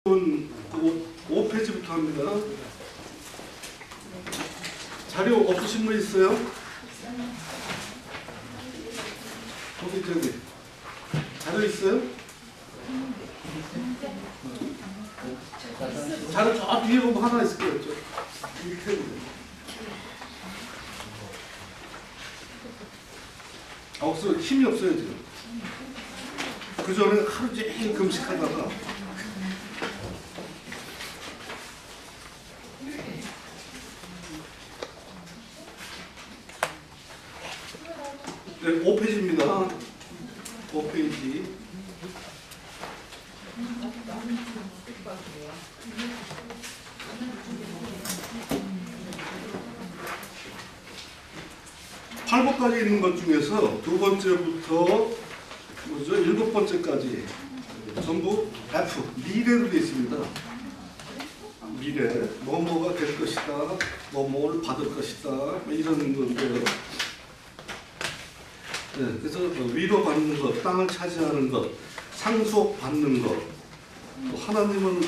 5페이지부터 합니다. 자료 없으신 분 있어요? 저기 자료 있어요? 자료 저 뒤에 보면 하나 있을 거예요. 밑에 없어요. 힘이 없어요 지금. 그 전에 하루 종일 금식하다가 네, 5페이지입니다. 5페이지. (8번까지) 있는 것 중에서 두 번째부터 뭐죠? 7번째까지 전부 F, 미래로 되어 있습니다. 미래, 뭐뭐가 될 것이다, 뭐뭐를 받을 것이다, 이런 건데요. 네, 그래서 위로받는 것, 땅을 차지하는 것, 상속받는 것, 또 하나님을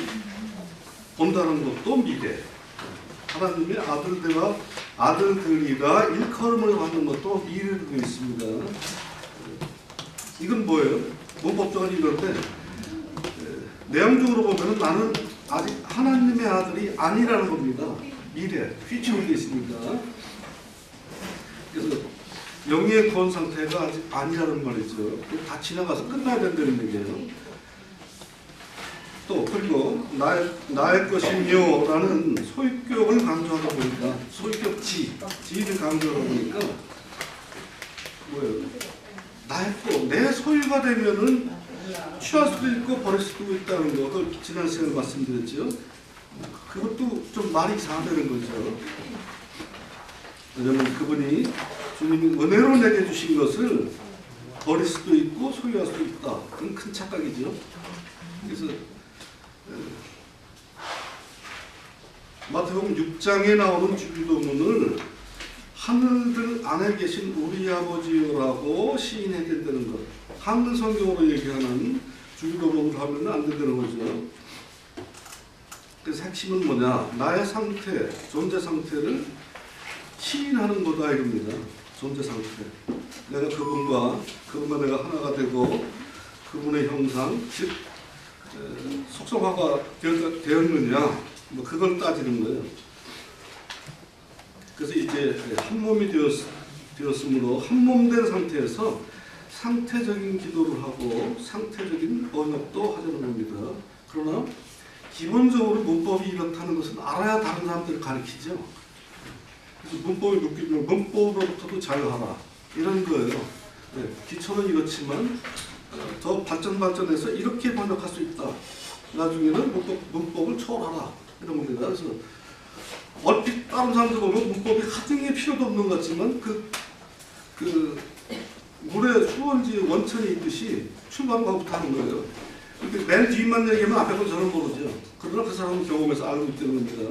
본다는 것도 미래. 하나님의 아들들이라 일컬음을 받는 것도 미래로 되어 있습니다. 이건 뭐예요? 문법적으로 이런데 내용적으로 보면 나는 아직 하나님의 아들이 아니라는 겁니다. 미래, 퓨처로 되어 있습니다. 그래서 영의 구원 상태가 아직 아니라는 말이죠. 다 지나가서 끝나야 된다는 얘기예요. 또 그리고 나의 것이며 라는 소유격을 강조하다 보니까 소유격 지를 강조하다 보니까 뭐예요? 나의 거, 내 소유가 되면은 취할 수도 있고 버릴 수도 있다는 거, 그걸 지난 시간에 말씀드렸죠. 그것도 좀 말이 이상하다는 거죠. 왜냐면 그분이 주님이 은혜로 내게 주신 것을 버릴 수도 있고 소유할 수도 있다. 그건 큰 착각이죠. 그래서 마태복음 6장에 나오는 주기도문을 하늘들 안에 계신 우리 아버지요라고 시인해야 된다는 것. 한글 성경으로 얘기하는 주기도문을 하면 안 된다는 거죠. 그래서 핵심은 뭐냐? 나의 상태, 존재 상태를 시인하는 거다 이겁니다. 존재 상태. 내가 그분과 내가 하나가 되고 그분의 형상, 즉 속성화가 되었느냐, 뭐 그걸 따지는 거예요. 그래서 이제 한 몸이 되었으므로 한 몸 된 상태에서 상태적인 기도를 하고 상태적인 번역도 하자는 겁니다. 그러나 기본적으로 문법이 이렇다는 것은 알아야 다른 사람들을 가르치죠. 그래서 문법이 묶이면 문법으로부터도 자유하라 이런 거예요. 네, 기초는 이렇지만 더 발전해서 이렇게 번역할 수 있다. 나중에는 문법을 초월하라 이런 겁니다. 그래서 얼핏 다른 사람들 보면 문법이 하등의 필요도 없는 것 같지만 그 물에 수원지 원천이 있듯이 출발과부터 하는 거예요. 맨 뒤만 얘기하면 앞에 건 저는 모르죠. 그러나 그 사람은 경험에서 알고 있다는 겁니다.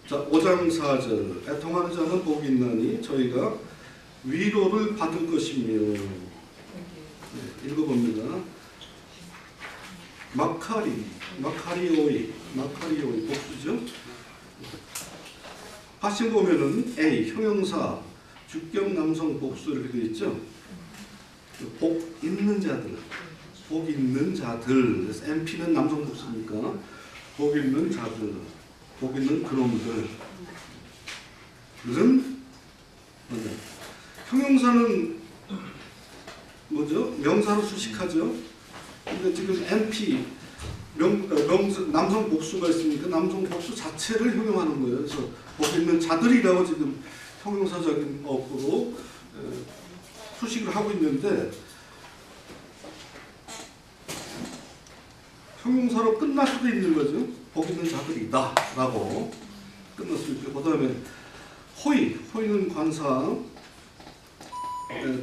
자, 5장 4절. 애통하는 자는 복이 있나니 저희가 위로를 받을 것이며. 네, 읽어봅니다. 마카리오이 복수죠. 하신 보면은 A 형용사 주격 남성 복수 이렇게 되어 있죠. 복 있는 자들, 그래서 MP는 남성 복수니까 복 있는 자들, 복 있는 그놈들. 은 형용사는 뭐죠? 명사로 수식하죠. 근데 지금 MP 남성 복수가 있으니까 남성 복수 자체를 형용하는 거예요. 그래서 복 있는 자들이라고 지금 형용사적인 어법으로 수식을 하고 있는데 형용사로 끝날 수도 있는 거죠. 복 있는 자들이다 라고 끝날 수 있고, 그 다음에 호의는 관사,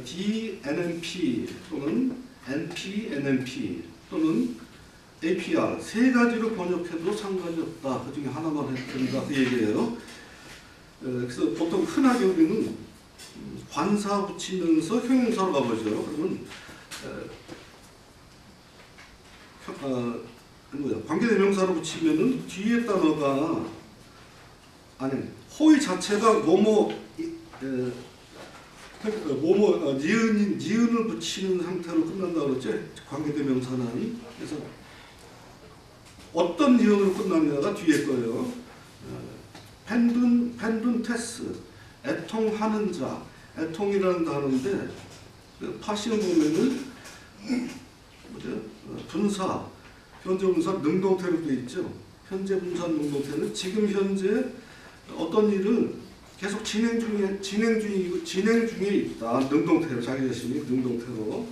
DNMP 또는 NPNMP 또는 APR 세 가지로 번역해도 상관이 없다. 그 중에 하나만 해도 된다. 그 얘기예요. 그래서 보통 흔하게 우리는 관사 붙이면서 형용사로 가보죠. 그러면 관계대명사로 붙이면은 뒤에 단어가 아니 호의 자체가 니은을 붙이는 상태로 끝난다고 그랬죠. 관계대명사는. 그래서 어떤 니은으로 끝나느냐가 뒤에 거예요. 펜둔테스, 애통하는 자, 애통이라는 단어인데 파시는 보면은 뭐죠? 분사, 현재 분사 능동태로 되어 있죠. 현재 분사 능동태는 지금 현재 어떤 일을 계속 진행 중에 있다. 능동태로, 자기 자신이 능동태로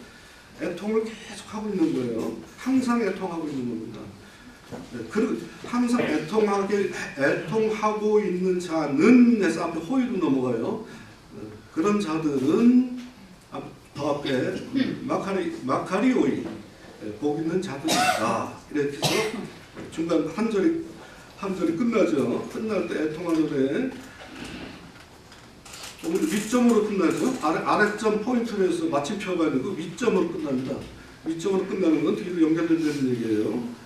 애통을 계속 하고 있는 거예요. 항상 애통하고 있는 겁니다. 항상 애통하고 있는 자는 해서 앞에 호의로 넘어가요. 그런 자들은 더 앞에 마카리오이 복 있는 자들이다. 이렇게 해서 중간 한 절이 끝나죠. 끝날 때 애통하노래 윗점으로 끝나죠. 아래점 포인트로 해서 마침표가 아니고 윗점으로 끝납니다. 윗점으로 끝나는 건 뒤로 연결된다는 얘기예요.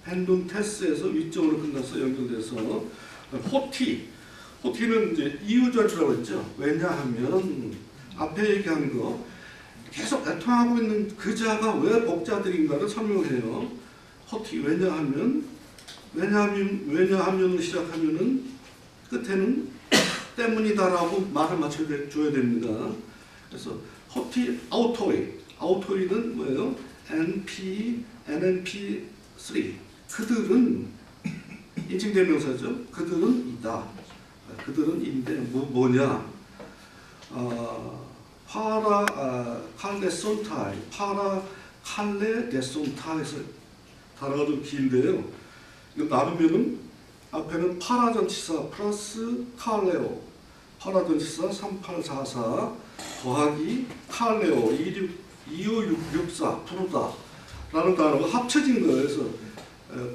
펜둔테스에서 윗점으로 끝나서 연결돼서 호티는 이제 이유절이라고 했죠. 왜냐하면 앞에 얘기한 거 계속 애통하고 있는 그 자가 왜 복자들인가를 설명해요. 호티 왜냐하면으로 시작하면은 끝에는 때문이다라고 말을 맞춰줘야 됩니다. 그래서 호티 아우토이는 뭐예요? NNP3 그들은 인칭대명사죠. 그들은 이다. 그들은 인데 뭐냐? 파라 칼레 데손타에서 단어가 좀 긴데요. 이거 나누면은 앞에는 파라전치사 플러스 칼레오, 파라전치사 3844 더하기 칼레오 2564 부르다 라는 단어가 합쳐진 거예요. 그래서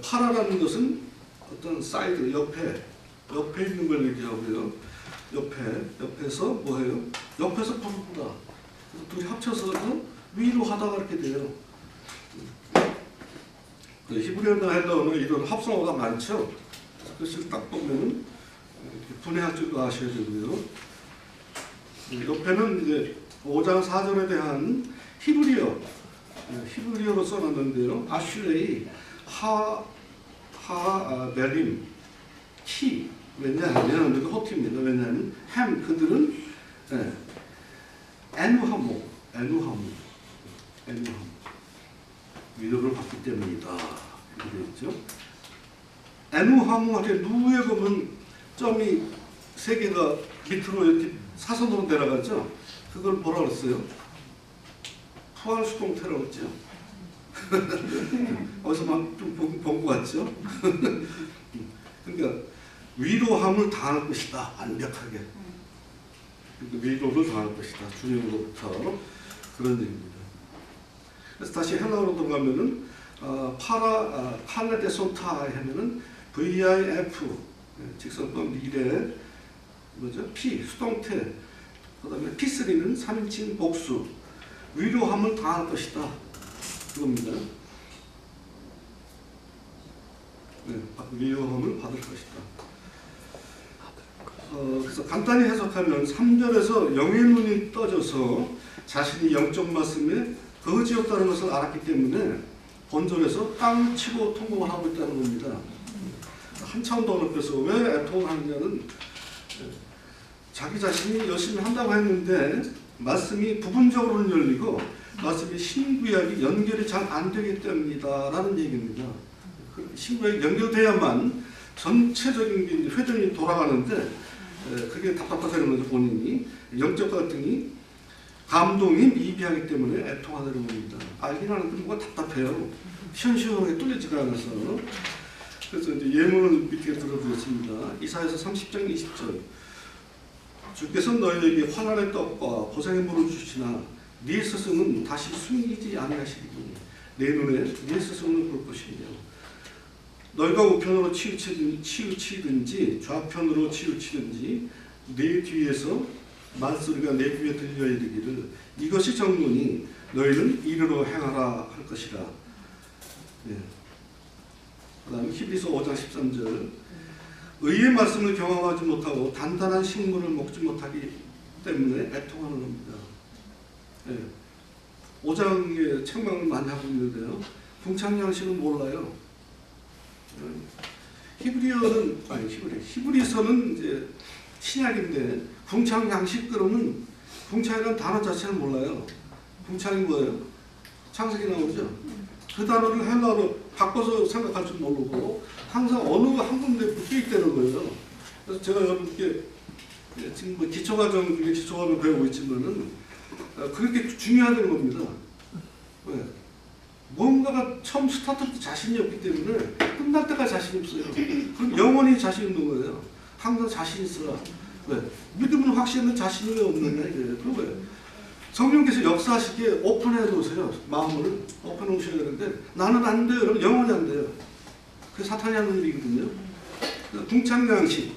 파라라는 것은 어떤 사이드 옆에 있는 걸 얘기하고요. 옆에서 뭐해요? 옆에서 부르다. 둘이 합쳐서 위로 하다가 이렇게 돼요. 히브리어나 헬라어는 이런 합성어가 많죠. 그래서 딱 보면 분해할 줄도 아셔야 되고요. 옆에는 이제 5장 4절에 대한 히브리어로 써놨는데요. 아슈레이 벨림 키 왜냐하면 이거 호티입니다. 왜냐하면 그들은 애누하모 위로를 받기 때문이다. 이렇게 되어 있죠. 애누하모한테 누에 보면 점이 3개가 밑으로 이렇게 사선으로 내려가죠. 그걸 뭐라 그랬어요? 푸알수동태라고 했죠. 어디서 막 좀 본 것 같죠? 그러니까 위로함을 당할 것이다. 완벽하게. 위로를 당할 것이다. 주님으로부터 그런 얘기입니다. 그래서 다시 헬라어로 들어가면은 칼레데손타 하면은 VIF 직선법 미래 뭐죠? P 수동태 그다음에 P3는 3인칭 복수 위로함을 당할 것이다. 그겁니다. 위로함을 받을 것이다. 그래서 간단히 해석하면 3절에서 영의 눈이 떠져서 자신이 영적 말씀에 거지였다는 것을 알았기 때문에 본절에서 땅 치고 통곡을 하고 있다는 겁니다. 한참 더 높여서 왜 애통하느냐는 자기 자신이 열심히 한다고 했는데 말씀이 부분적으로는 열리고 말씀이 신구약이 연결이 잘 안 되기 때문이다 라는 얘기입니다. 신구약이 연결돼야만 전체적인 게 회전이 돌아가는데 그게 답답하다는 거죠. 본인이 영적 갈등이 감동이 미비하기 때문에 애통하다는 겁니다. 알긴 하는데 뭐가 답답해요. 시원시원하게 뚫리지가 않아서. 그래서 이제 예문을 밑에 들어드렸습니다. 이사야서 30장 20절 주께서 너희에게 환난의 떡과 보상의 물을 주시나 네 스승은 다시 숨기지 아니하시리니 내 눈에 네 스승을 볼 것이며 너희가 우편으로 치우치든지 좌편으로 치우치든지 내 뒤에서 말소리가 내 귀에 들려 이르기를 이것이 정문이 너희는 이르러 행하라 할 것이라. 예. 그다음 히브리서 5장 13절 의의 말씀을 경험하지 못하고 단단한 식물을 먹지 못하기 때문에 애통하는 겁니다. 예. 5장에 책망을 많이 하고 있는데요. 궁창양식은 몰라요. 히브리서는 이제 신약인데 궁창양식 그러면 궁창이라는 단어 자체는 몰라요. 궁창이 뭐예요? 창세기 나오죠. 그 단어를 헬라어로 바꿔서 생각할 줄 모르고 항상 어느 한 군데 묶여 있다는 거예요. 그래서 제가 여러분께 지금 뭐 기초과정 중에 기초과정 배우고 있지만은 그렇게 중요하다는 겁니다. 왜? 뭔가가 처음 스타트할 때 자신이 없기 때문에 끝날 때까지 자신이 없어요. 그럼 영원히 자신 있는 거예요. 항상 자신 있어라. 왜? 믿음은 확신은 자신이 왜 없느냐 이거예요. 그럼 왜? 성령께서 역사하시기에 오픈해 놓으세요. 마음을 오픈해 놓으셔야 되는데 나는 안 돼요. 여러분 영원히 안 돼요. 그게 사탄이 하는 일이거든요. 궁창양식,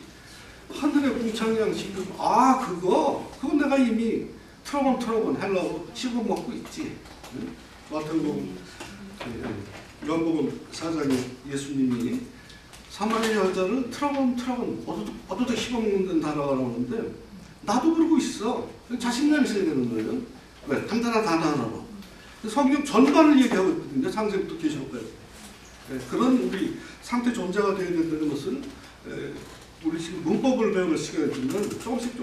하늘의 궁창양식. 그거 내가 이미 트러번 헬라고 씹어먹고 있지. 마태복음, 요한복음 4장에 예수님이 사마리아 여자를 트러번 어두둑 씹어먹는 단어가 나오는데 나도 그러고 있어. 자신감이 있어야 되는 거예요. 왜? 단단한 단어 하나로. 성경 전반을 얘기하고 있거든요. 창세부터 계시록까지. 그런 우리 상태 존재가 되어야 된다는 것은 우리 지금 문법을 배우는 시간이지만 조금씩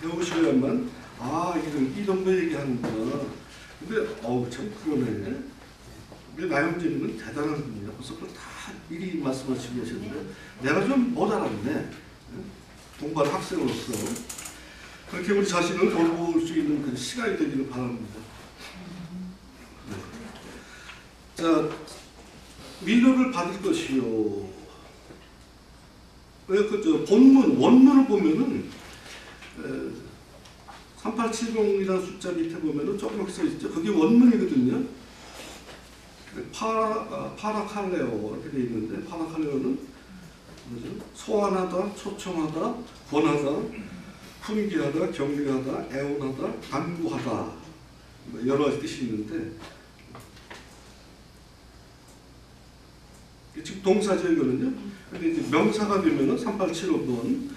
배우셔야만 이런 거 얘기하는구나. 근데 참 그러네. 우리 나영진님은 대단한 분이야. 벌써 그걸 다 미리 말씀하시고 계셨는데 내가 좀 못 알았네. 공부한 학생으로서 그렇게 우리 자신을 돌볼 수 있는 그 시간이 되기를 바랍니다. 네. 자, 위로를 받을 것이요. 왜 원문을 보면은 3870이라는 숫자 밑에 보면은 조그맣게 써 있죠. 그게 원문이거든요. 파라칼레오 이렇게 되어 있는데 파라칼레오는 뭐죠? 소환하다, 초청하다, 권하다, 훈계하다, 격려하다, 애원하다, 간구하다 여러 가지 뜻이 있는데 지금 동사죠 이거는요. 근데 이제 명사가 되면은 3875번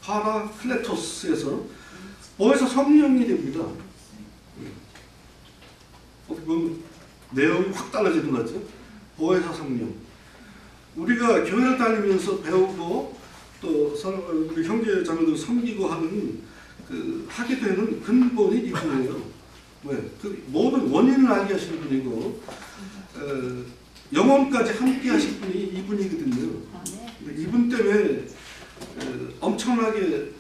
파라클레토스에서 뭐에서 성령이 됩니다. 그럼 내용이 확 달라지는 거죠. 보혜사 성령. 우리가 교회를 다니면서 배우고 또 우리 형제 자매들 섬기고 하는 하게 되는 근본이 이분이에요. 왜? 그 모든 원인을 알게 하시는 분이고 영원까지 함께 하실 분이 이분이거든요. 이분 때문에 엄청나게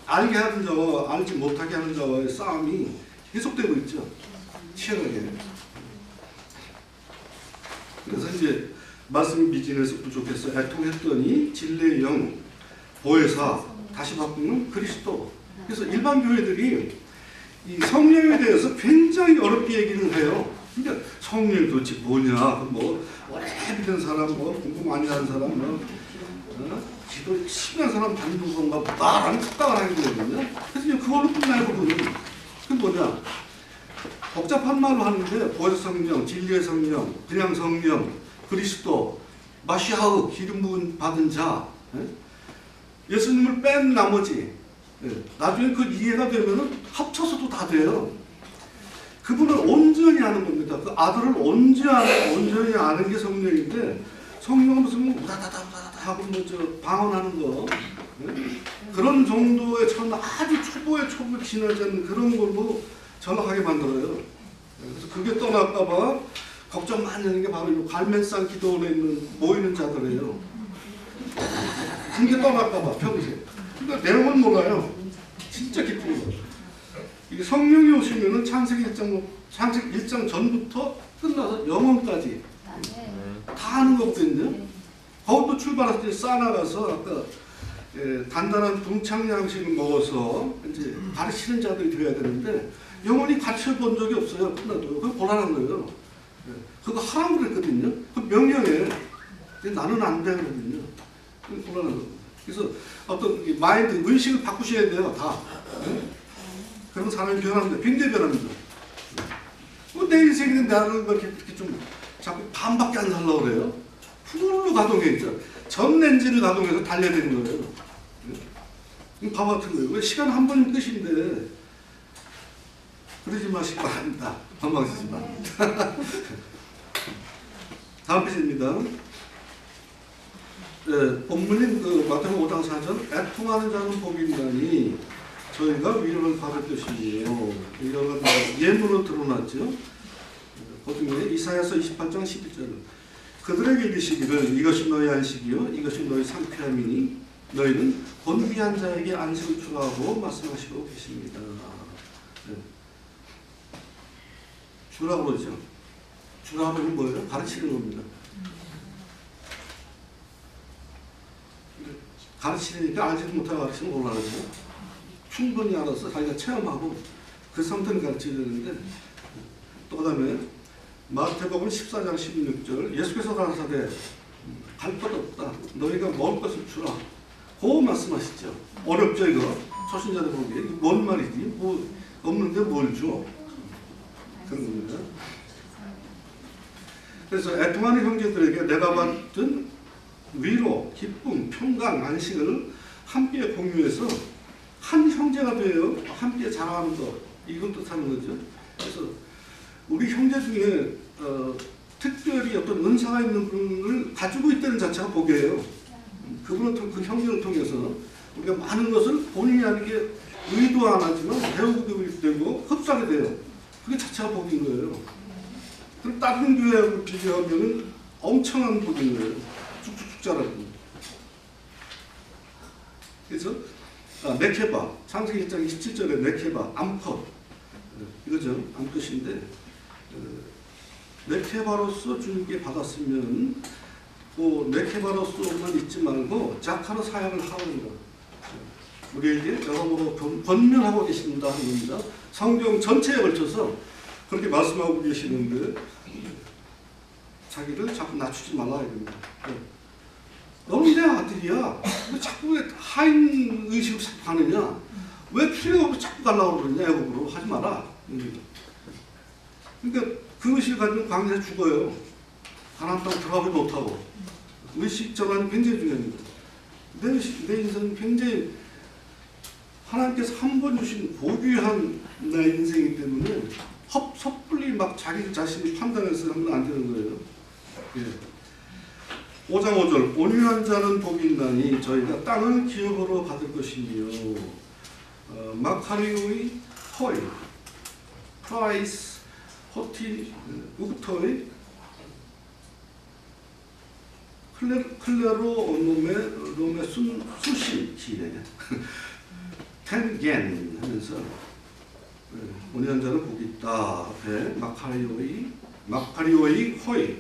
알게 하는 자와 알지 못하게 하는 자와의 싸움이 계속되고 있죠. 치열하게. 그래서 이제 말씀이 미진해서 부족해서 애통했더니 진리의 영, 보혜사, 다시 바꾸면 그리스도. 그래서 일반 교회들이 이 성령에 대해서 굉장히 어렵게 얘기를 해요. 그러니까 성령이 도대체 뭐냐, 오래 믿는 사람, 공부 많이 하는 사람, 기도 심한 사람 다니는 건가, 말하는 착각을 하게 되거든요. 그래서 그걸로 끝나요, 그거는. 그게 뭐냐? 복잡한 말로 하는데 보혜사 성령, 진리의 성령, 그냥 성령, 그리스도, 마시아흐, 기름 부은 받은 자, 예수님을 뺀 나머지 나중에 그 이해가 되면은 합쳐서도 다 돼요. 그분을 온전히 아는 겁니다. 그 아들을 온전히 아는 게 성령인데 성령은 무슨 우다다다다다 하고 방언하는 거 그런 정도의 아주 초보에 지나지 않는 그런 걸로 전락하게 만들어요. 그래서 그게 떠날까봐 걱정 많이 하는 게 바로 이 갈멜산 기도원에 모이는 자들이에요. 그게 떠날까봐 평생. 그러니까 내용은 몰라요. 진짜 기쁜 거. 이게 성령이 오시면은 창세기 1장 전부터 끝나서 영원까지 다 하는 거거든요. 거기도 출발할 때 싸나가서 아까 단단한 궁창양식을 먹어서 이제 가르치는 자들이 되어야 되는데 영원히 가르쳐 본 적이 없어요. 끝나도. 그거 곤란한 거예요. 그거 하라고 그랬거든요. 그 명령에 나는 안 되거든요. 그거 곤란한 거. 그래서 어떤 마인드, 의식을 바꾸셔야 돼요. 다. 그럼 사람이 변합니다. 굉장히 변합니다. 내 인생인데 나는 그렇게 좀 자꾸 반밖에 안 살려고 그래요. 풀로 가동해 있죠. 전 렌즈를 가동해서 달려야 되는 거예요. 바보 같은 거예요. 왜 시간 한 번이면 끝인데. 그러지 마시기 바랍니다. 건강하시지만. 다음 페이지입니다. 네, 본문인 그 마태복음 5장 4절 애통하는 자는 복이 있나니 저희가 위로를 받을 것이에요. 여러 가지 예문으로 드러났죠. 그중에 이사야서 28장 11절 그들에게 이르시기를 이것이 너희 안식이요 이것이 너희 상쾌함이니 너희는 번비한 자에게 안식을 주라고 말씀하시고 계십니다. 네. 주라고 그러죠. 주라고 하면 뭐예요? 가르치는 겁니다. 가르치니까 알지도 못하고 가르치면 곤란하죠. 충분히 알아서 자기가 체험하고 그 상태를 가르쳐야 되는데 또 그다음에 마태복음 14장 16절 예수께서 가라사대 갈 것 없다. 너희가 먹을 것을 주라. 고 말씀하시죠. 어렵죠 이거. 초신자들 보기에 뭔 말이지? 뭐 없는데 뭘 줘? 그런 겁니다. 그래서 애통하는 형제들에게 내가 받은 위로, 기쁨, 평강, 안식을 함께 공유해서 한 형제가 되어 함께 자라는 것 이걸 뜻하는 거죠. 그래서 우리 형제 중에 특별히 어떤 은사가 있는 분을 가지고 있다는 자체가 복이에요. 그 형제를 통해서 우리가 많은 것을 본인이 아니게 의도 안 하지만 배우게 되고 흡수하게 돼요. 그게 자체가 복인 거예요. 그럼 다른 교회하고 비교하면 엄청난 복인 거예요. 쭉쭉쭉 자라고. 그래서 메케바, 창세기 1장 27절에 메케바, 암컷 이거죠. 암컷인데 메케바로서 주님께 받았으면 그 메케바로서만 있지 말고 자카로 사역을 하는 거. 우리에게 여러모로 권면하고 계신다 하는 겁니다. 성경 전체에 걸쳐서 그렇게 말씀하고 계시는데 자기를 자꾸 낮추지 말아야 됩니다. 너는 내 아들이야. 왜 자꾸 왜 하인 의식을 자꾸 하느냐? 왜 필요 없이 자꾸 가려고 그러냐? 애국으로 하지 마라. 그러니까 그 의식을 가지고 광야에 죽어요. 하나님 땅 들어가지 못하고. 의식 전환이 굉장히 중요합니다. 내 인생은 굉장히 하나님께서 한 번 주신 고귀한 나의 인생이기 때문에 섣불리 막 자기 자신이 판단해서 하면 안 되는 거예요. 예. 5장 5절 온유한 자는 복이 있나니 저희가 땅을 기업으로 받을 것이며 마카리오의 허이 프라이스 호티 우토의 클레로 놈의 수시 기회 텐겐 하면서 온유한 자는 복이 있다. 앞에 마카리오의 허이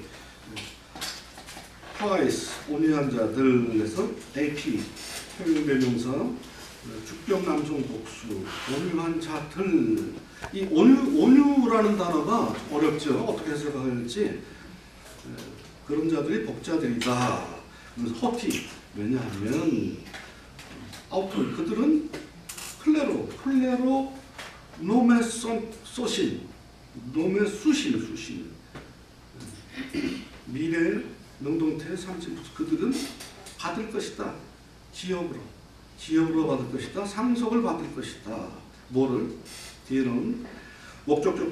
프라이스 온유한 자들에서 AP 평형대명사 주격 남성 복수 온유한 자들 이 온유라는 단어가 어렵죠. 어떻게 해석해야 할지 그런 자들이 복자들이다. 그래서 허티 왜냐하면 아우토 그들은 클레로 놈의 소신 놈의 수신 미래 능동태 삼진 그들은 받을 것이다. 기업으로 받을 것이다. 상속을 받을 것이다. 뭐를? 뒤에는 목적적이죠.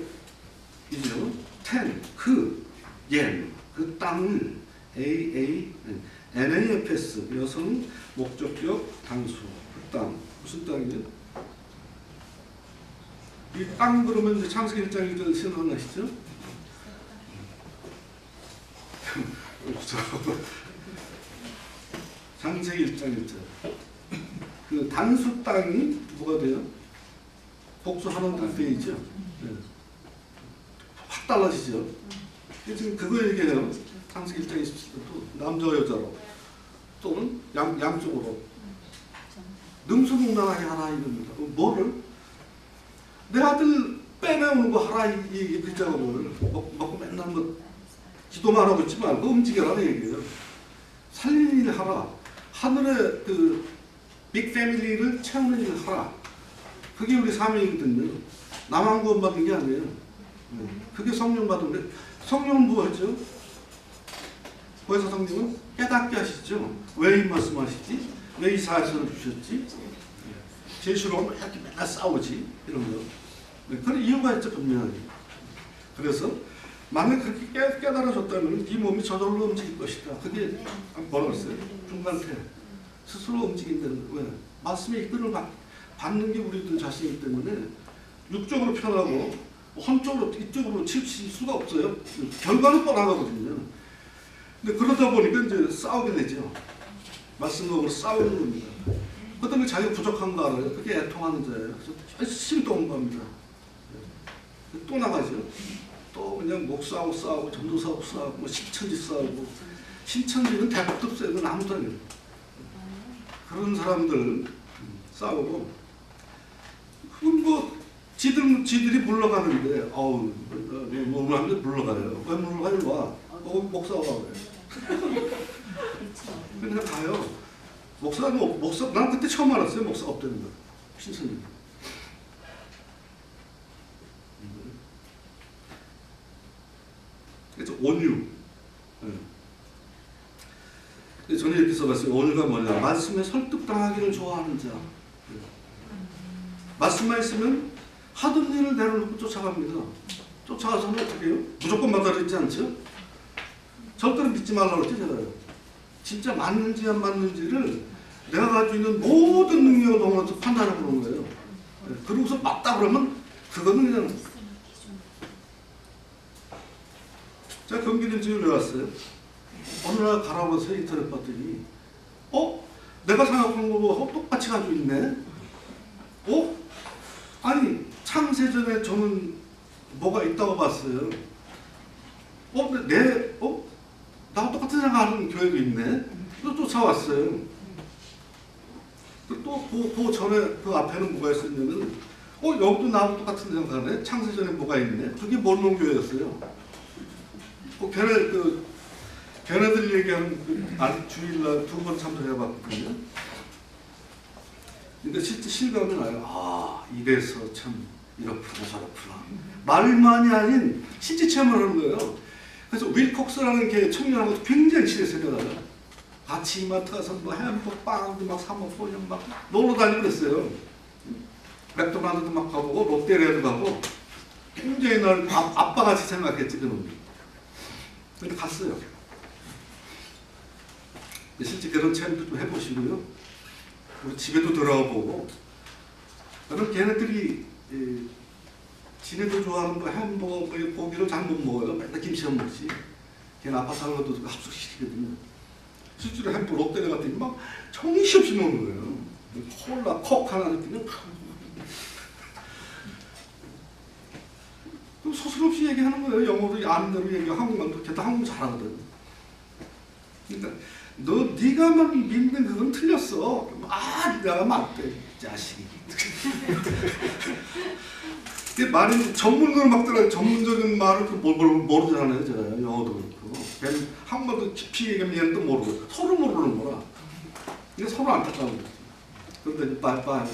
그 땅을 NAFS 여성 목적격 단수 그 땅 무슨 땅이죠? 이 땅 그러면 이제 창세기 1장 1절 생각나시죠? 창세기 1장 1절 그 단수 땅이 뭐가 돼요? 복수하는 땅이죠. 네. 확 달라지죠. 지금 그거 얘기해요. 창세기 1장 27절도 남자와 여자로 또는 양쪽으로 능수능란하게 하라 이겁니다. 뭐를? 내 아들 빼내오는 거 하라 이 작업을 먹고 맨날 뭐 기도만 하고 있지 말고 움직여라 얘기해요. 살리는 일 하라. 하늘의 그 빅 패밀리를 채우는 일을 하라. 그게 우리 사명이거든요. 나만 구원받은 게 아니에요. 그게 성령 받은 게. 성령은 뭐였죠? 거기서 성령은 깨닫게 하시죠. 왜 이 말씀하시지? 왜 이 사실을 주셨지? 제수로 이렇게 맨날 싸우지? 이런 거. 그런 이유가 있죠, 분명하게. 그래서 만약 그렇게 깨달아졌다면 네 몸이 저절로 움직일 것이다. 그게 뭐라고 했어요? 중간태. 스스로 움직인다는 거예요. 왜? 말씀의 이끌을 받는 게 우리들 자신이기 때문에 육적으로 편하고 혼적으로 이쪽으로 칠 수가 없어요. 결과는 뻔하거든요. 근데 그러다 보니까 이제 싸우게 되죠. 말씀으로 싸우는 겁니다. 그 다음에 자기가 부족한 거 알아요. 그게 애통하는 자예요. 그래서 열심히 또 공부합니다. 또 나가죠. 또 그냥 목 싸우고 전도사하고 싸우고 뭐 신천지 싸우고. 신천지는 대박도 없어요. 그건 아무도 아니에요. 그런 사람들 싸우고 그건 뭐 지들이 물러가는데 뭐 하는데 물러가요. 왜 물러가요? 와. 목 싸우라고 해요. 그냥 가요. 난 그때 처음 알았어요. 목사가 없다는 거. 신천지. 그래서 온유. 저는 이렇게 써봤어요. 온유가 뭐냐? 말씀에 설득당하기를 좋아하는 자. 말씀만 있으면 하던 일을 내려놓고 쫓아갑니다. 쫓아가서는 어떻게 해요? 무조건 받아들이지 않죠? 절대로 믿지 말라고 그랬지, 제가요. 진짜 맞는지 안 맞는지를 내가 가지고 있는 모든 능력을 동원해서 판단해 보는 거예요. 그러고서 맞다 그러면 그거는 그냥. 제가 경기도 지금 왜 왔어요? 어느 날 갈아버려서 인터넷 봤더니 내가 생각한 거하고 똑같이 가지고 있네? 아니 창세전에 저는 뭐가 있다고 봤어요. 나하고 똑같은 생각하는 교회도 있네? 또 쫓아왔어요. 또 그 전에 그 앞에는 뭐가 있었냐면 여기도 나하고 똑같은 생각하네? 창세전에 뭐가 있네? 그게 몰몬교회였어요. 걔네들 얘기하는 주일날 2번 참석해봤거든요. 근데 실제 실감이 나요. 이래서 참 이렇구나 저렇구나. 말만이 아닌 실제 체험을 하는 거예요. 그래서 윌콕스라는 게 청년하고 굉장히 친했어요. 같이 이마트 가서 뭐 햄버거 빵도 막 사 먹고 그냥 막 놀러 다니고 그랬어요. 맥도날드도 막 가보고 롯데리아도 가고 굉장히 날 아빠같이 생각했지 그놈이. 근데 갔어요. 실제 그런 체험도 좀 해보시고요. 우리 집에도 들어가 보고. 그럼 걔네들이 지네도 좋아하는 거 햄버거 고기를 잘 못 먹어요. 맨날 김치만 먹지. 걔는 아파트 사는 것도 합숙시키거든요. 실제로 햄버거 롯데리아 같은 막 정신없이 먹는 거예요. 콜라 콕 하나 그냥 서슴없이 얘기하는 거예요. 영어도 아는 대로 얘기하고 한국말도 걔도 한국말 잘하거든. 그러니까 네가만 믿는 그건 틀렸어. 내가 맞대 자식이. 이게 말이 전문으로 막 들어요. 전문적인 말을 모르잖아요. 제가 영어도 그렇고. 걔는 한국말도 깊이 얘기하면 얘는 또 모르고 서로 모르는 거라. 이게 서로 안타까운 거지. 그런데 이제 빠이빠이.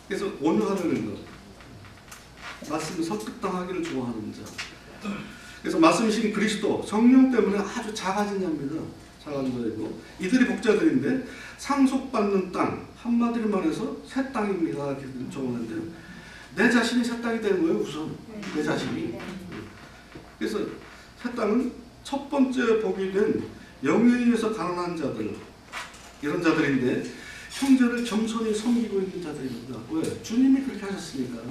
그래서 온유하는 것. 말씀을 설득당하기를 좋아하는 자. 그래서 말씀이신 그리스도 성령 때문에 아주 작아진 자입니다. 작은 자이고 이들이 복자들인데 상속받는 땅 한마디로 말해서 새 땅입니다. 이렇게 적었는데요. 내 자신이 새 땅이 되는 거예요. 우선 내 자신이. 그래서 새 땅은 첫 번째 복이 된 영에 의해서 가난한 자들 이런 자들인데 형제를 겸손히 섬기고 있는 자들입니다. 왜? 주님이 그렇게 하셨으니까.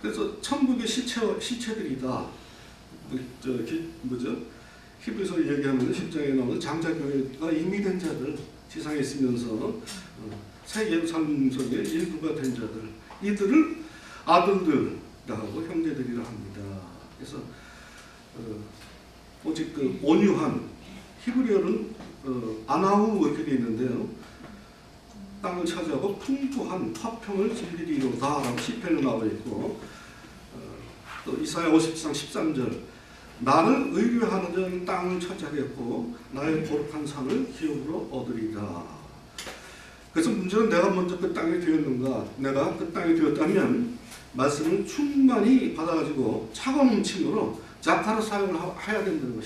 그래서 천국의 시체들이다. 히브리서 얘기하면 10장에 나오는 장자교회가 이미 된 자들, 지상에 있으면서 새 예루살렘 속에 일부가 된 자들, 이들을 아들들이라 하고 형제들이라 합니다. 그래서 오직 그 온유한 히브리어는 아나우 이렇게 되어 있는데요. 땅을 차지하고 풍부한 화평을 진리리로다 라고 시편에 나와 있고 또 이사야 50장 13절 나를 의뢰하는 자는 땅을 차지하겠고 나의 거룩한 산을 기업으로 얻으리라. 그래서 문제는 내가 먼저 그 땅이 되었는가. 내가 그 땅이 되었다면 말씀을 충만히 받아가지고 차가운 음침으로 자카로 사역을 해야 된다는 거예요.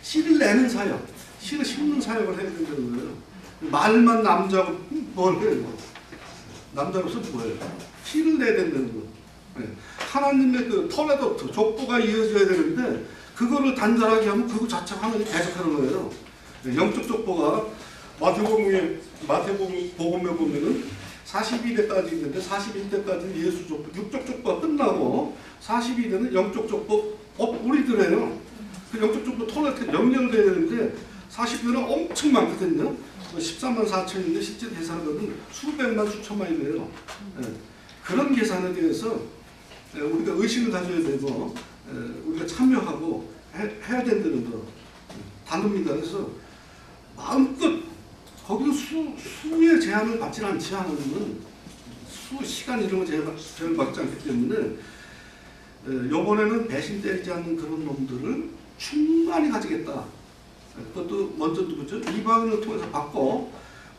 씨를 내는 사역, 씨를 심는 사역을 해야 된다는 거예요. 말만 남자고 뭘 해요? 남자로서 뭐예요? 씨를 내야 된다는 거. 네. 하나님의 그 터레도트, 족보가 이어져야 되는데 그거를 단절하게 하면 그거 자체가 하나님이 계속하는 거예요. 네. 영적 족보가 마태복음에 보면은 42대까지 있는데 41대까지는 예수 족보, 육적 족보가 끝나고 42대는 영적 족보, 우리들이에요. 그 영적 족보 토레트 연결돼야 되는데 40대는 엄청 많거든요. 13만 4천인데 실제 계산하면 수백만 수천만이 돼요. 네. 그런 계산에 대해서 우리가 의식을 가져야 되고 우리가 참여하고 해야 된다는 거 단어입니다. 그래서 마음껏 거기서 수의 제한을 받지 않지 않으면 수, 시간 이런 거 제한을 받지 않기 때문에 이번에는 배신 때리지 않는 그런 놈들을 충만히 가지겠다. 그것도 먼저 누구죠? 이방인을 통해서 받고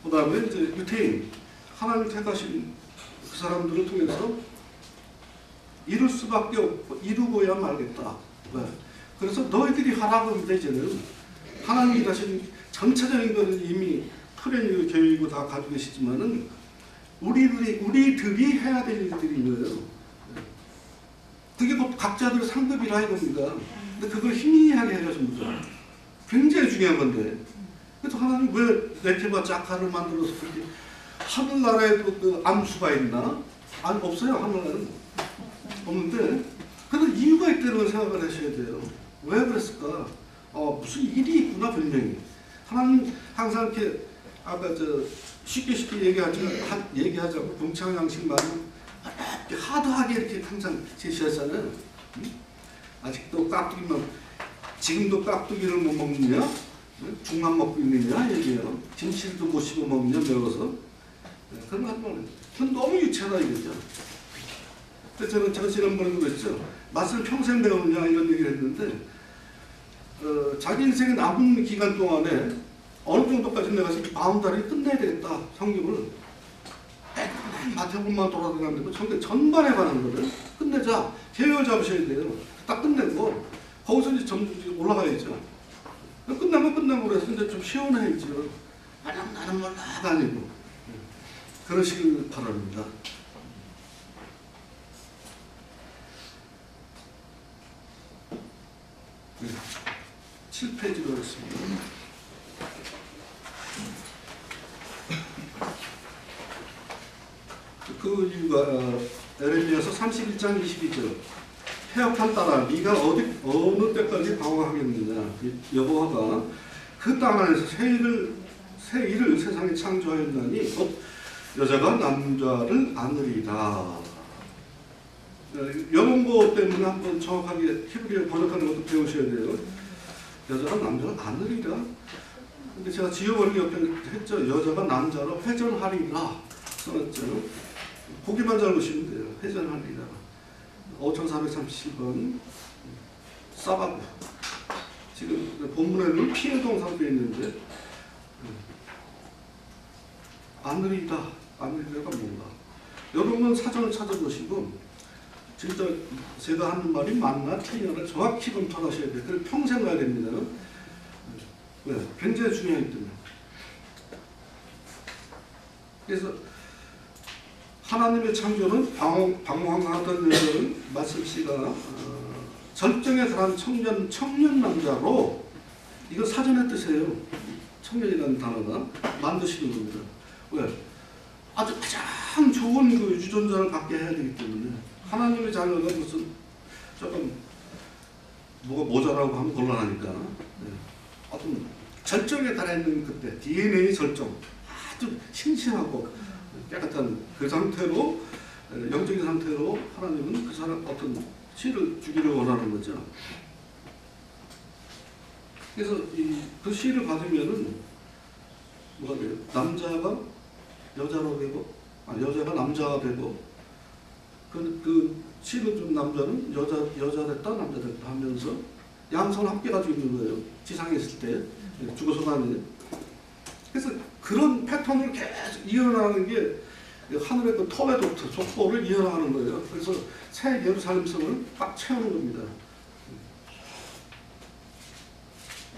그 다음에 이제 유태인 하나님 택하신 그 사람들을 통해서 이룰 수밖에 없고 이루고야 말겠다. 왜? 그래서 너희들이 하라고 하면 되잖아요. 하나님이 다시 전체적인 것을 이미 플랜이고 계획이고 다 가지고 계시지만은 우리들이 해야 될 일들이 있는 거예요. 그게 곧 각자들의 상급이라 이겁니다. 근데 그걸 희미하게 해가지고 굉장히 중요한 건데. 그래서 하나님 왜 네티와 자카를 만들어서 그렇게 하늘나라에도 그 암수가 있나? 아니 없어요. 하늘나라는 없는데. 그래서 이유가 있다는 생각을 하셔야 돼요. 왜 그랬을까? 무슨 일이 있구나 분명히. 하나님 항상 이렇게 아까 쉽게 얘기하자고 궁창 양식만은 이렇게 하드하게 이렇게 항상 제시하잖아요. 아직도 깍두기만 지금도 깍두기를 못 먹느냐? 죽만 먹고 있느냐 얘기해요. 김치도 못 씹어 먹느냐 매워서. 그런 거 하지 말아요. 그건 너무 유치하다 이거죠. 그래서 제가 지난번에도 그랬죠. 맛을 평생 배우느냐 이런 얘기를 했는데 자기 인생의 남은 기간 동안에 어느 정도까지 내가 바운다리를 끝내야 되겠다. 성경을 마태복음만 돌아다니는데 성경 전반에 관한 거를 끝내자. 계획을 잡으셔야 돼요. 딱 끝내고 거기서 이제 점점 올라가야죠. 끝나면 그래서 이제 좀 시원해야죠. 나는 몰라 아니고 그러시길 바랍니다. 네. 7페이지로 하겠습니다. 그 이유가 에레미야서 31장 22절 해역한 따라 네가 어느 때까지 방황하겠느냐. 여호와가 그 땅 안에서 새 일을 세상에 창조하였나니 곧 여자가 남자를 안으리라. 이런 거 때문에 한번 정확하게 히브리어 번역하는 것도 배우셔야 돼요. 여자가 남자를 안으리라. 근데 제가 지어버리기 옆에 했죠. 여자가 남자로 회전하리라 써놨죠. 보기만 잘 보시면 돼요. 회전하리라. 5430번 싸바고 지금 본문에는 피해 동사로 되어 있는데 안으리다. 안으리다가 뭔가 여러분 사전을 찾아보시고 진짜 제가 하는 말이 맞나 틀려나 정확히 검토하셔야 돼요. 그걸 평생 가야 됩니다. 왜? 굉장히 중요하기 때문에. 그래서 하나님의 창조는 방황하던 여자를 말씀씨가 절정에 달한 청년 남자로 이거 사전의 뜻이에요. 청년이라는 단어가 만드시는 겁니다. 왜? 아주 가장 좋은 그 유전자를 갖게 해야 되기 때문에 하나님의 자녀가 무슨 조금 뭐가 모자라고 하면 곤란하니까 어떤 절정에 달해있는 그때 DNA 절정 아주 신실하고 깨끗한 그 상태로 영적인 상태로 하나님은 그 사람 어떤 씨를 주기를 원하는 거죠. 그래서 그 씨를 받으면은 뭐가 돼요? 남자가 여자로 되고 여자가 남자가 되고 그 씨를 준 남자는 여자 됐다 남자 됐다 하면서 양성을 함께 가지고 있는 거예요. 지상에 있을 때 죽어서가 아니에요. 그래서 그런 패턴을 계속 이어나가는 게 하늘의 그 토레도트 족보를 이어나가는 거예요. 그래서 새 예루살렘 성을 꽉 채우는 겁니다.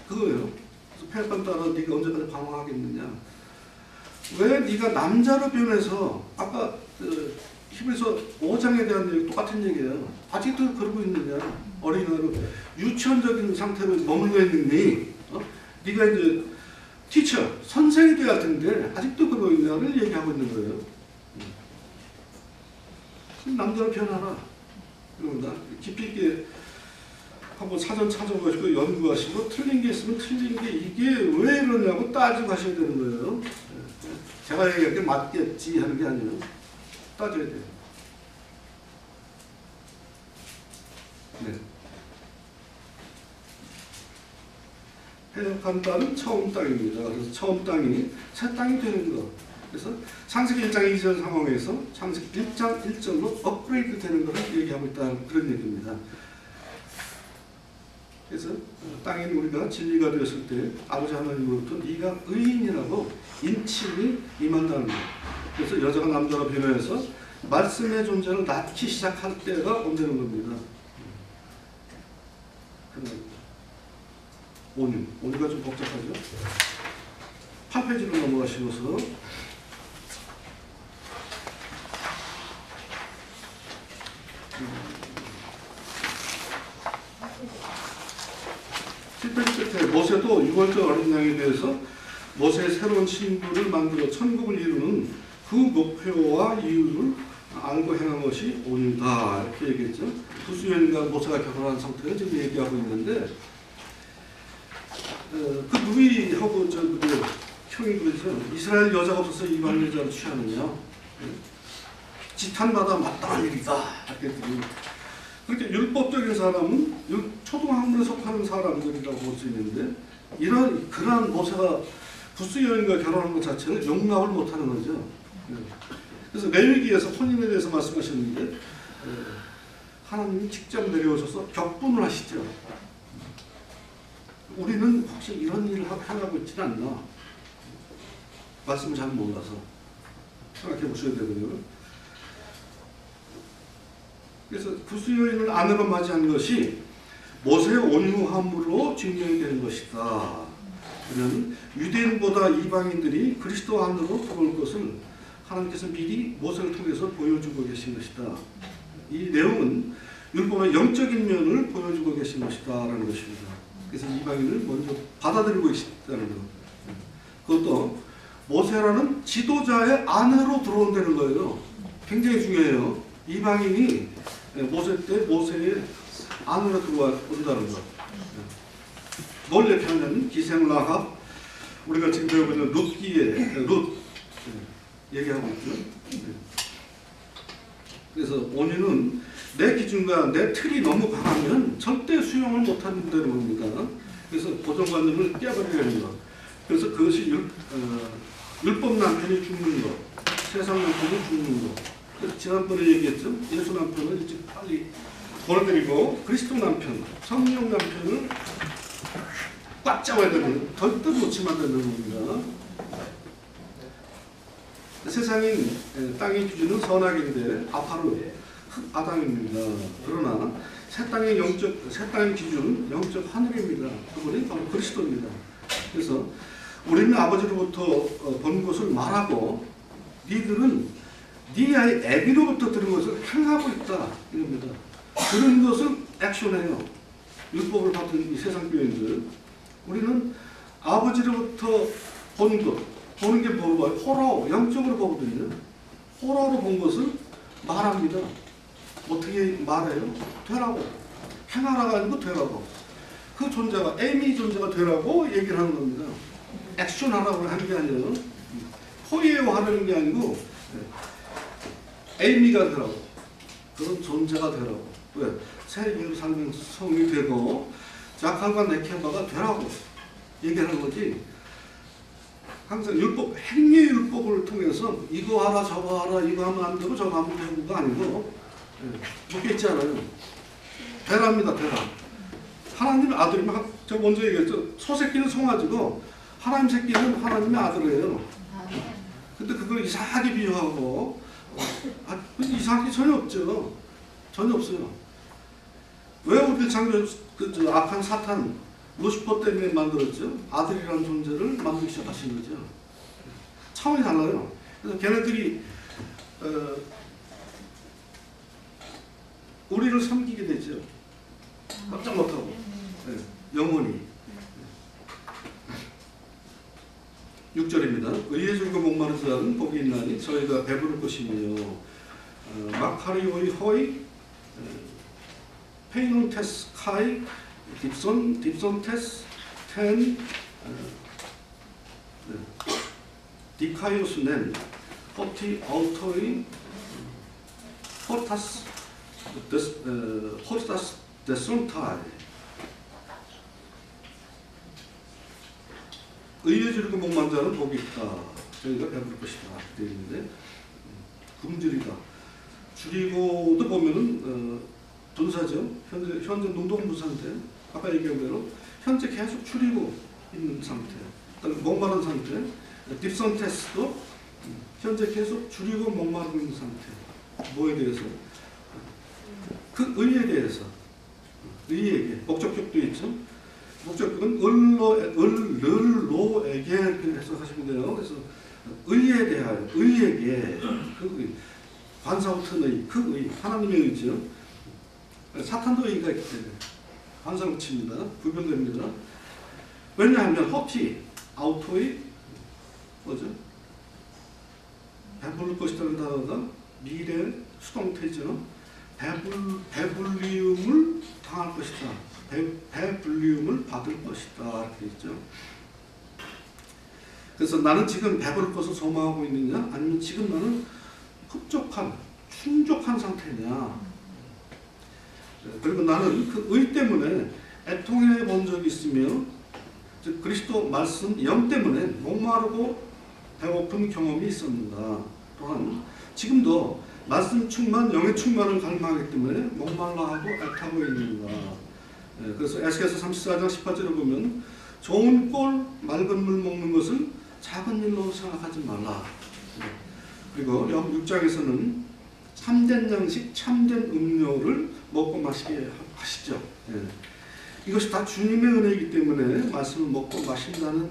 그거예요. 그래서 패턴 따라 네가 언제까지 방황하겠느냐. 왜 네가 남자로 변해서 아까 히브리서 5장에 대한 얘기 똑같은 얘기예요. 아직도 그러고 있느냐. 어린아이로 유치원적인 상태로 머물러 있느니 네가 이제 티처, 선생이 돼야 할 텐데 아직도 그러고 있느냐를 얘기하고 있는 거예요. 남자로 변하라. 이겁니다. 깊이 있게 한번 사전 찾아보시고 연구하시고 틀린 게 있으면 틀린 게 이게 왜 이러냐고 따지고 하셔야 되는 거예요. 제가 얘기할 게 맞겠지 하는 게 아니에요. 따져야 돼요. 네. 해역한 땅은 처음 땅입니다. 그래서 처음 땅이 새 땅이 되는 것. 그래서 창세기 1장 2절 상황에서 창세기 1장 1절로 업그레이드 되는 것을 얘기하고 있다는 그런 얘기입니다. 그래서 땅에 우리가 진리가 되었을 때 아버지 하나님으로부터 네가 의인이라고 인칭이 임한다는 거예요. 그래서 여자가 남자로 변해서 말씀의 존재를 낳기 시작할 때가 온다는 겁니다. 오류가 좀 복잡하죠? 8페이지로 넘어가시면서 7페이지 끝에 모세도 유월절 어린 양에 대해서 모세의 새로운 신부를 만들어 천국을 이루는 그 목표와 이유를 알고 행한 것이 온유다 이렇게 얘기했죠. 구수연과 모세가 결혼한 상태를 지금 얘기하고 있는데 그 누이하고 형이 그러죠. 이스라엘 여자가 없어서 이방 여자를 취하느냐. 지탄마다 마땅한 일이다. 그렇게 율법적인 사람은 초등학문에 속하는 사람들이라고 볼 수 있는데 그러한 모세가 부스 여인과 결혼한 것 자체는 용납을 못하는 거죠. 그래서 레위기에서 혼인에 대해서 말씀하셨는데 하나님이 직접 내려오셔서 격분을 하시죠. 우리는 혹시 이런 일을 하고 있지는 않나? 말씀을 잘 몰라서 생각해 보셔야 되거든요. 그래서 부스 여인을 아내로 맞이한 것이 모세의 온유함으로 증명이 되는 것이다. 그러면 유대인보다 이방인들이 그리스도 안으로 들어올 것을 하나님께서 미리 모세를 통해서 보여주고 계신 것이다. 이 내용은 율법의 영적인 면을 보여주고 계신 것이다 라는 것입니다. 그래서 이방인을 먼저 받아들이고 계시다는 것. 그것도 모세라는 지도자의 안으로 들어온다는 거예요. 굉장히 중요해요. 이방인이 모세 때 모세의 안으로 들어온다는 것. 뭘 얘기하냐면 기생라합, 우리가 지금 배우고 있는 룻 얘기하고 있죠. 그래서 온유는 내 기준과 내 틀이 너무 강하면 절대 수용을 못한다는 겁니다. 그래서 고정관념을 깨버려야 하는 것. 그래서 그것이 율법 남편이 죽는 것, 세상 남편이 죽는 것. 지난번에 얘기했죠. 예수 남편을 이제 빨리 보내드리고 그리스도 남편, 성령 남편을 꽉 잡아야 되는, 절대 놓치면 안 되는 겁니다. 세상인 땅의 기준은 선악인데 아파로 아담입니다. 그러나 새 땅의 기준은 영적 하늘입니다. 그분이 바로 그리스도입니다. 그래서 우리는 아버지로부터 본 것을 말하고 니들은 네 아이 애비로부터 들은 것을 행하고 있다 이겁니다. 들은 것을 액션해요. 율법을 받은 이 세상 교인들, 우리는 아버지로부터 본 것, 보는 게 뭐로 봐요? 호러, 영적으로 보거든요. 호러로 본 것을 말합니다. 어떻게 말해요? 되라고. 행하라가 아니고 되라고. 그 존재가, 에이미 존재가 되라고 얘기를 하는 겁니다. 액션하라고 하는 게 아니에요. 포예요 하는 게 아니고 에이미가 되라고. 그런 존재가 되라고. 왜? 새 예루살렘 성이 되고 자칼과 네케바가 되라고 얘기하는 거지. 항상 율법, 행위의 율법을 통해서 이거 하라 저거 하라 이거 하면 안 되고 저거 하면 되고가 아니고 묶여 있지 않아요. 되랍니다. 되라. 하나님의 아들이면 제가 먼저 얘기했죠. 소새끼는 송아지고 하나님 새끼는 하나님의 아들이에요. 근데 그걸 이상하게 비유하고 이상하게 전혀 없죠. 전혀 없어요. 왜 우리를 그 악한 사탄 루시퍼 때문에 만들었죠? 아들이라는 존재를 만들기 시작하신 거죠. 차원이 달라요. 그래서 걔네들이 우리를 섬기게 되죠. 깜짝 못하고 영원히. 6절입니다. 의에 줄고 목마른 자는 복이 있나니 저희가 배부를 것이며 마카리오이 호이 페이논테스 카이 딥손테스 텐 디카이오스넨 포티 아우토이 포타스 데스론타이 의에 줄이고 목마른 자는 복이 있다. 저희가 배부를 것이다. 되어 있는데 굶주리다. 줄이고도 보면은 분사죠. 현재 노동분사인데 아까 얘기한 대로 현재 계속 줄이고 있는 상태. 목마른 상태. 딥선테스도 현재 계속 줄이고 목마르고 있는 상태. 뭐에 대해서? 그 의에 대해서. 의에게. 목적격도 있죠. 목적격은 을로에게 이렇게 해석하시면 돼요. 그래서 의에 대하여, 의에게, 그 의, 관사우튼 의, 그 의, 하나님의 의죠. 사탄도 의가 있기 때문에 관사우치입니다. 구별됩니다. 왜냐하면 허티, 아우토의 뭐죠? 배부를 것이라는 단어가 미래 수동태죠. 배불리움을 당할 것이다. 배불리움을 받을 것이다. 이렇게 있죠. 그래서 나는 지금 배부를 것을 소망하고 있느냐? 아니면 지금 나는 흡족한, 충족한 상태냐? 그리고 나는 그 의 때문에 애통해 본 적이 있으며, 즉 그리스도 말씀 영 때문에 목마르고 배고픈 경험이 있었는가? 또한 지금도 말씀 충만, 영의 충만을 갈망하기 때문에 목말라하고 애타고 있는가? 그래서 에스겔서 34장 18절을 보면 좋은 꼴, 맑은 물 먹는 것을 작은 일로 생각하지 말라. 그리고 6장에서는 참된 양식, 참된 음료를 먹고 마시게 하시죠. 이것이 다 주님의 은혜이기 때문에 말씀을 먹고 마신다는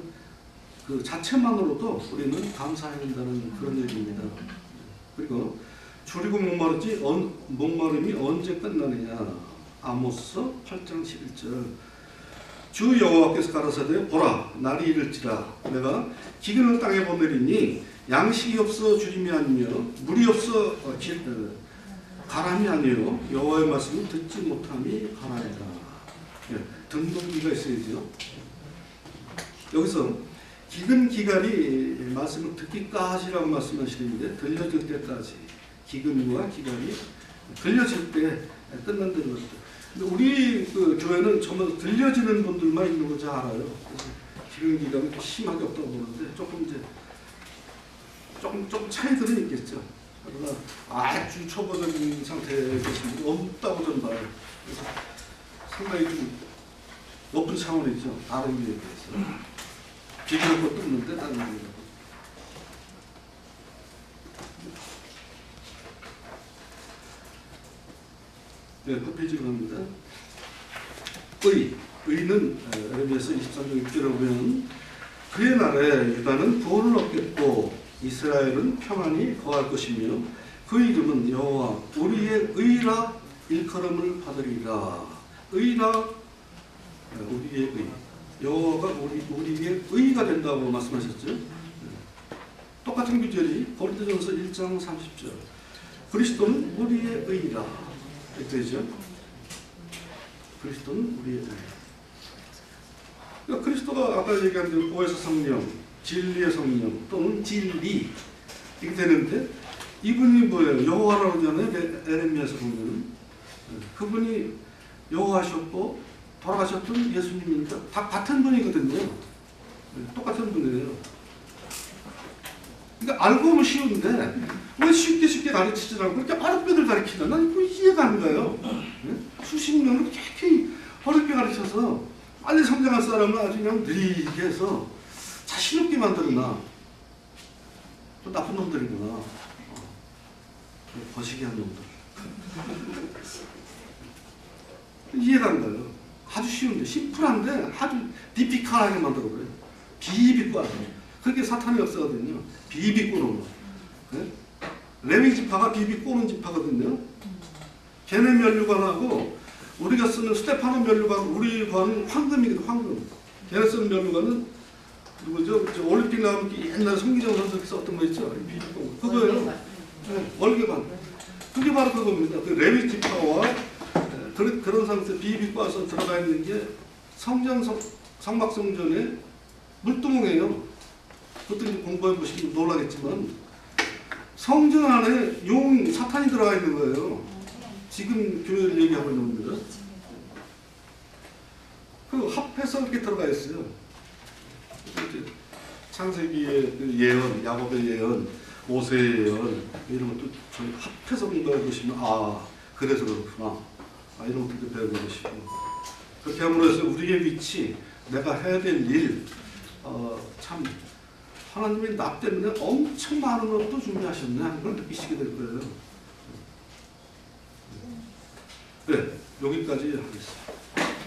그 자체만으로도 우리는 감사해야 된다는 그런 얘기입니다. 그리고 줄이고 목마름이 언제 끝나느냐? 아모스 8장 11절. 주 여호와께서 가라사대 보라 날이 이를지라 내가 기근을 땅에 보내리니 양식이 없어 주림이 아니며 물이 없어 가람이 아니요 여호와의 말씀을 듣지 못함이 가라니라. 등동기가 있어야죠. 여기서 기근 기간이 말씀을 듣기까지라고 말씀하시는데 들려질 때까지 기근과 기간이 들려질 때 끝난다는 것들. 근데 우리 그 교회는 정말 들려지는 분들만 있는 거 잘 알아요. 그래서 기근 기간이 심하게 없다고 보는데 조금 차이들은 있겠죠. 그러나 아주 초보적인 상태에 계신 분이 없다고 저는 봐요. 그래서 상당히 좀 높은 차원이죠. 다른 교회에 비해서. 비교할 것도 없는데 다른 교회가. 네, 그 페이지로 갑니다. 의는 에레미야서 23장 6절에 보면 그의 날에 유다는 구원을 얻겠고 이스라엘은 평안히 거할 것이며 그 이름은 여호와 우리의 의라 일컬음을 받으리라. 의라 우리의 의. 여호와가 우리의 의가 된다고 말씀하셨죠. 똑같은 구절이 고린도전서 1장 30절. 그리스도는 우리의 의라. 이렇게 되죠. 그리스도는 우리의 의. 그러니까 그리스도가 아까 얘기한 대로 보혜사 성령, 진리의 성령 또는 진리 이렇게 되는데 이분이 뭐예요? 여호와라고 하잖아요. 에레미야서 보면 그분이 여호와셨고 돌아가셨던 예수님이니까 다 같은 분이거든요. 똑같은 분이에요. 그러니까 알고 보면 쉬운데 왜 쉽게 가르치지 않고 이렇게 어렵게들 가르치나? 난 이거 이해가 안 가요. 수십 년을 깊이 어렵게 가르쳐서 빨리 성장할 사람은 아주 그냥 느리게 해서 자신 없게 만들어놔. 또 나쁜 놈들이구나. 거시기한 놈들. 이해가 안 가요. 아주 쉬운데, 심플한데 아주 디피컬하게 만들어버려요. 비비꼬아. 그게 사탄의 역사거든요. 비비꼬는 거. 네? 레밍 지파가 비비꼬는 지파거든요. 걔네 면류관하고 우리가 쓰는 스테파노 면류관, 우리 관은 황금이거든, 황금. 걔네 쓰는 면류관은 누구죠? 올림픽 나가면 옛날 송기정 선수가 썼던 거 있죠? 비비꼬. 그거예요. 네, 월계관. 그게 바로 그겁니다. 그 레밍 지파와 그런 상태 비비꼬아서 들어가 있는 게 성막성전의 물두멍이에요. 그것도 이제 공부해 보시면 놀라겠지만 성전 안에 용 사탄이 들어가 있는 거예요. 지금 교회를 얘기하고 있는 겁니다. 그 합해서 이렇게 들어가 있어요. 창세기의 그 예언, 야곱의 예언, 모세의 예언 이런 것도 저희 합해서 공부해 보시면 아 그래서 그렇구나. 이런 것들도 배워보시고 그렇게 함으로써 우리의 위치, 내가 해야 될 일, 참 하나님이 나 때문에 엄청 많은 것도 준비하셨네 하는 걸 느끼시게 될 거예요. 네, 여기까지 하겠습니다.